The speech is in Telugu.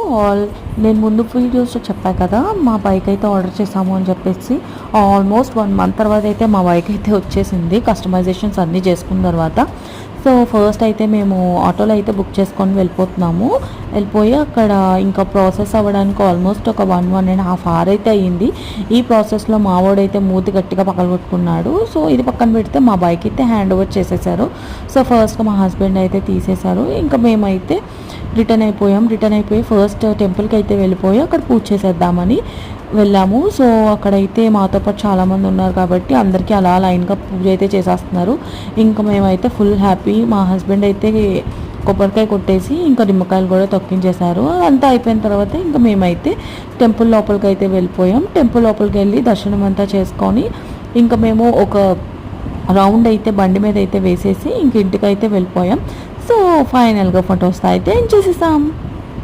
ఆల్ నేను ముందు వీడియోస్లో చెప్పాను కదా, మా బైక్ అయితే ఆర్డర్ చేసాము అని చెప్పేసి. ఆల్మోస్ట్ 1 మంత్ తర్వాత అయితే మా బైక్ అయితే వచ్చేసింది, కస్టమైజేషన్స్ అన్నీ చేసుకున్న తర్వాత. సో ఫస్ట్ అయితే మేము ఆటోలో అయితే బుక్ చేసుకొని వెళ్ళిపోయి అక్కడ ఇంకా ప్రాసెస్ అవ్వడానికి ఆల్మోస్ట్ ఒక 1.5 అవర్ అయితే అయ్యింది. ఈ ప్రాసెస్లో మా వాడైతే మూతి గట్టిగా పగలగొట్టుకున్నాడు. సో ఇది పక్కన పెడితే మా బైక్ అయితే హ్యాండ్ ఓవర్ చేసేసారు. సో ఫస్ట్ మా హస్బెండ్ అయితే తీసేశారు. ఇంకా మేమైతే రిటర్న్ అయిపోయి ఫస్ట్ టెంపుల్కి అయితే వెళ్ళిపోయి అక్కడ పూజ చేసేద్దామని వెళ్ళాము. సో అక్కడైతే మాతో పాటు చాలామంది ఉన్నారు కాబట్టి అందరికీ అలా లైన్గా పూజ అయితే చేసేస్తున్నారు. ఇంకా మేమైతే ఫుల్ హ్యాపీ. మా హస్బెండ్ అయితే కొబ్బరికాయ కొట్టేసి ఇంకా నిమ్మకాయలు కూడా తొక్కించేశారు. అంతా అయిపోయిన తర్వాత ఇంకా మేమైతే టెంపుల్ లోపలికి అయితే వెళ్ళిపోయాం. టెంపుల్ లోపలికి వెళ్ళి దర్శనం అంతా చేసుకొని ఇంకా మేము ఒక రౌండ్ అయితే బండి మీద అయితే వేసేసి ఇంక ఇంటికి అయితే వెళ్ళిపోయాం. సో ఫైనల్గా ఫొటోస్ అయితే ఏం చేసేసాం.